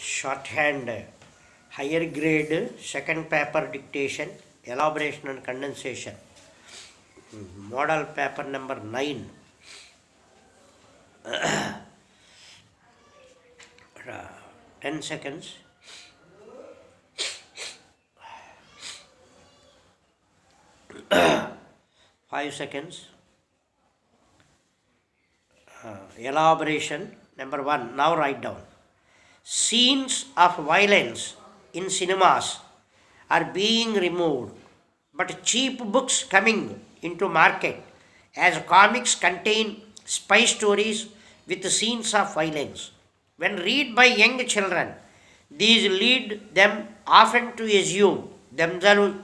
shorthand, higher grade, second paper dictation, elaboration and condensation. Model paper number 9. 10 seconds. Five seconds. Elaboration number 1. Now write down. Scenes of violence in cinemas are being removed, but cheap books coming into market as comics contain spy stories with scenes of violence. When read by young children, these lead them often to assume themselves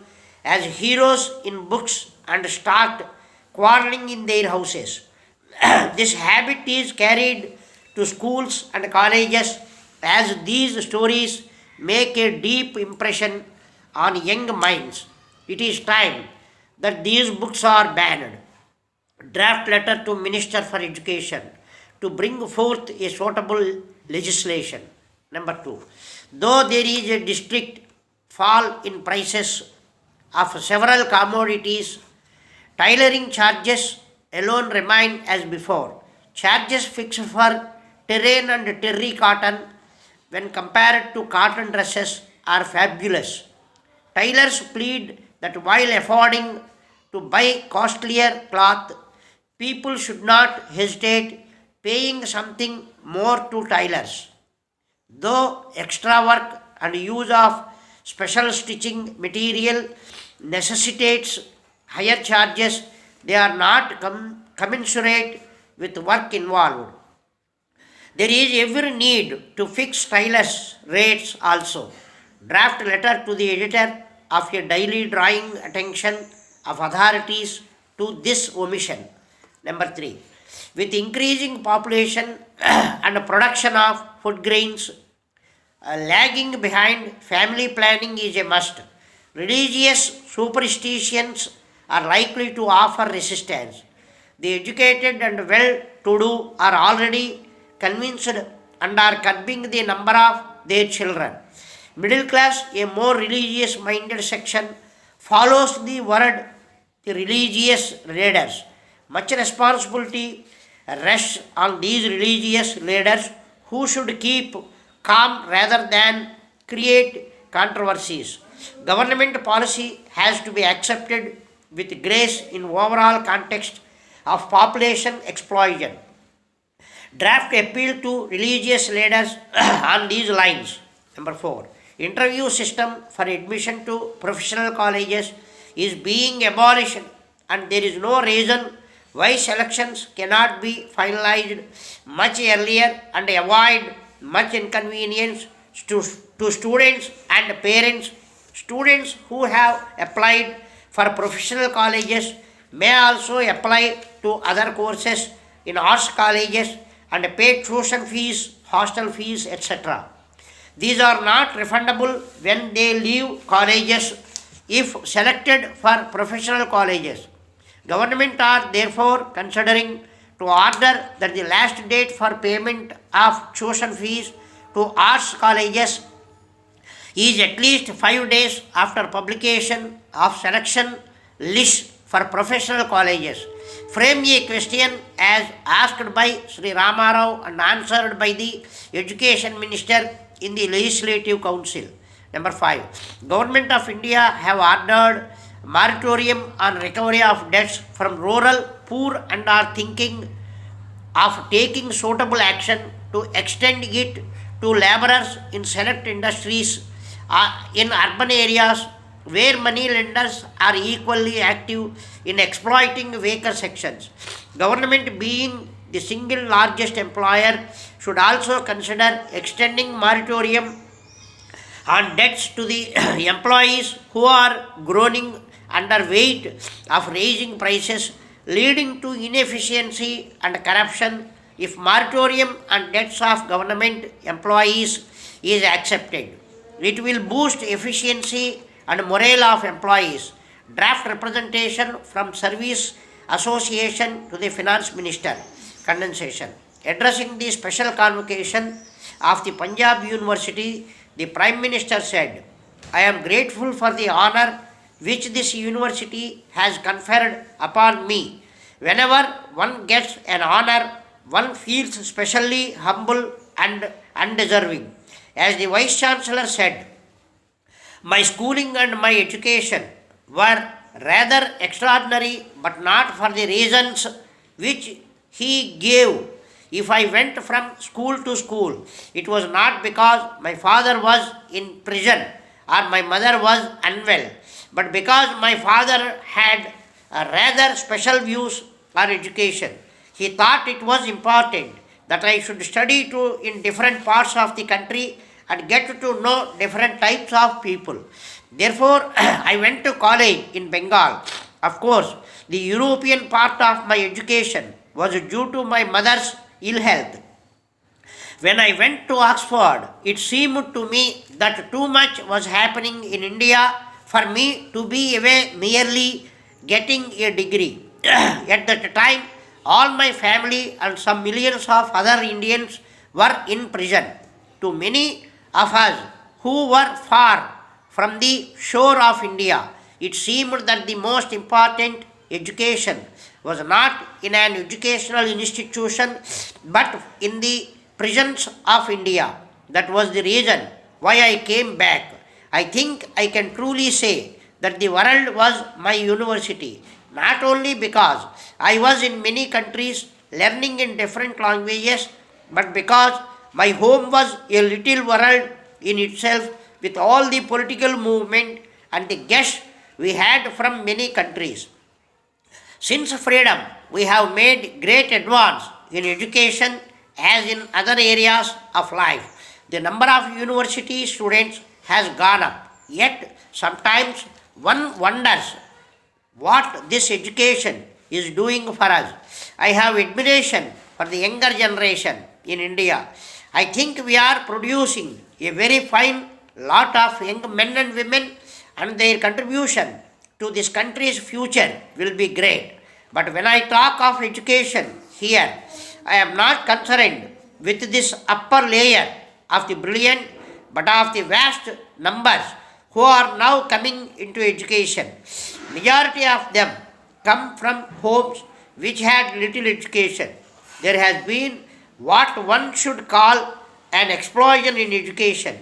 as heroes in books and start quarreling in their houses. This habit is carried to schools and colleges as these stories make a deep impression on young minds. It is time that these books are banned. Draft letter to Minister for Education to bring forth a suitable legislation. Number 2. Though there is a distinct fall in prices of several commodities, tailoring charges alone remain as before. Charges fixed for terrain and terry cotton when compared to cotton dresses are fabulous. Tailors plead that while affording to buy costlier cloth, people should not hesitate paying something more to tailors. Though extra work and use of special stitching material necessitates higher charges, they are not commensurate with work involved. There is every need to fix tailors' rates also. Draft letter to the editor of a daily drawing attention of authorities to this omission. Number 3. With increasing population and production of food grains, lagging behind family planning is a must. Religious superstitions are likely to offer resistance. The educated and well to do are already convinced and are curbing the number of their children. Middle class, a more religious minded section, follows the word the religious leaders. Much responsibility rests on these religious leaders who should keep calm rather than create controversies. Government policy has to be accepted with grace in overall context of population explosion. Draft appeal to religious leaders on these lines. Number 4. Interview system for admission to professional colleges is being abolished and there is no reason why selections cannot be finalized much earlier and avoid much inconvenience to students and parents. Students who have applied for professional colleges may also apply to other courses in arts colleges and pay tuition fees, hostel fees, etc. These are not refundable when they leave colleges if selected for professional colleges. Government are therefore considering to order that the last date for payment of tuition fees to arts colleges is at least 5 days after publication of selection list for professional colleges. Frame a question as asked by Sri Ramarao and answered by the Education Minister in the Legislative Council. Number 5. Government of India have ordered moratorium on recovery of debts from rural poor and are thinking of taking suitable action to extend it to laborers in select industries in urban areas where money lenders are equally active in exploiting weaker sections. Government, being the single largest employer, should also consider extending moratorium on debts to the employees who are groaning under weight of raising prices, leading to inefficiency and corruption if moratorium on debts of government employees is accepted. It will boost efficiency and morale of employees. Draft representation from Service Association to the Finance Minister. Condensation. Addressing the special convocation, of the Punjab University, the Prime Minister said, I am grateful for the honor which this university has conferred upon me. Whenever one gets an honor, one feels specially humble and undeserving. As the Vice Chancellor said, my schooling and my education were rather extraordinary, but not for the reasons which he gave. If I went from school to school, it was not because my father was in prison or my mother was unwell, but because my father had a rather special views on education. He thought it was important that I should study in different parts of the country and get to know different types of people. Therefore, I went to college in Bengal. Of course, the European part of my education was due to my mother's ill health. When I went to Oxford, it seemed to me that too much was happening in India for me to be away merely getting a degree. At that time, all my family and some millions of other Indians were in prison. To many of us who were far from the shore of India, it seemed that the most important education was not in an educational institution but in the prisons of India. That was the reason why I came back. I think I can truly say that the world was my university, not only because I was in many countries learning in different languages, but because my home was a little world in itself with all the political movement and the guests we had from many countries. Since freedom, we have made great advance in education as in other areas of life. The number of university students has gone up. Yet sometimes one wonders what this education is doing for us. I have admiration for the younger generation in India. I think we are producing a very fine lot of young men and women, and their contribution to this country's future will be great. But when I talk of education here, I am not concerned with this upper layer of the brilliant, but of the vast numbers who are now coming into education. Majority of them come from homes which had little education. There has been what one should call an explosion in education.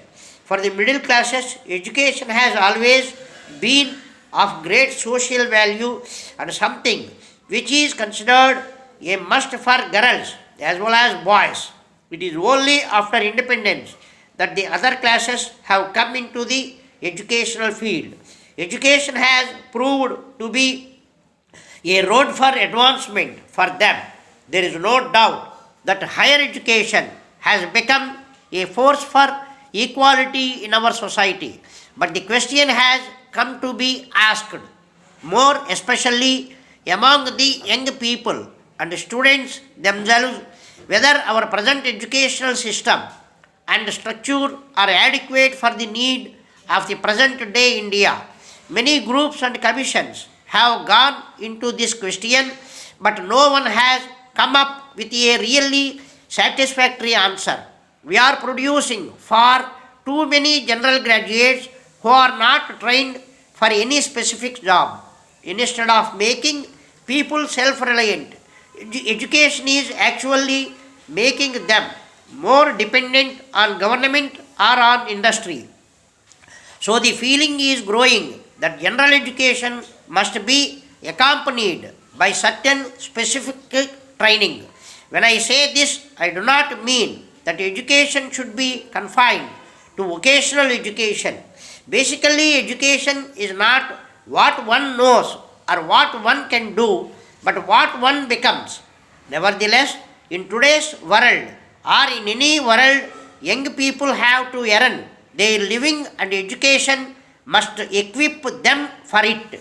For the middle classes, education has always been of great social value and something which is considered a must for girls as well as boys. It is only after independence that the other classes have come into the educational field. Education has proved to be a road for advancement for them. There is no doubt that higher education has become a force for equality in our society. But the question has come to be asked, more especially among the young people and students themselves, whether our present educational system and structure are adequate for the need of the present day India. Many groups and commissions have gone into this question, but no one has come up with a really satisfactory answer. We are producing far too many general graduates who are not trained for any specific job. Instead of making people self reliant, education is actually making them more dependent on government or on industry. So the feeling is growing that general education must be accompanied by certain specific training. When I say this, I do not mean that education should be confined to vocational education. Basically, education is not what one knows or what one can do, but what one becomes. Nevertheless, in today's world or in any world, young people have to earn their living and education must equip them for it.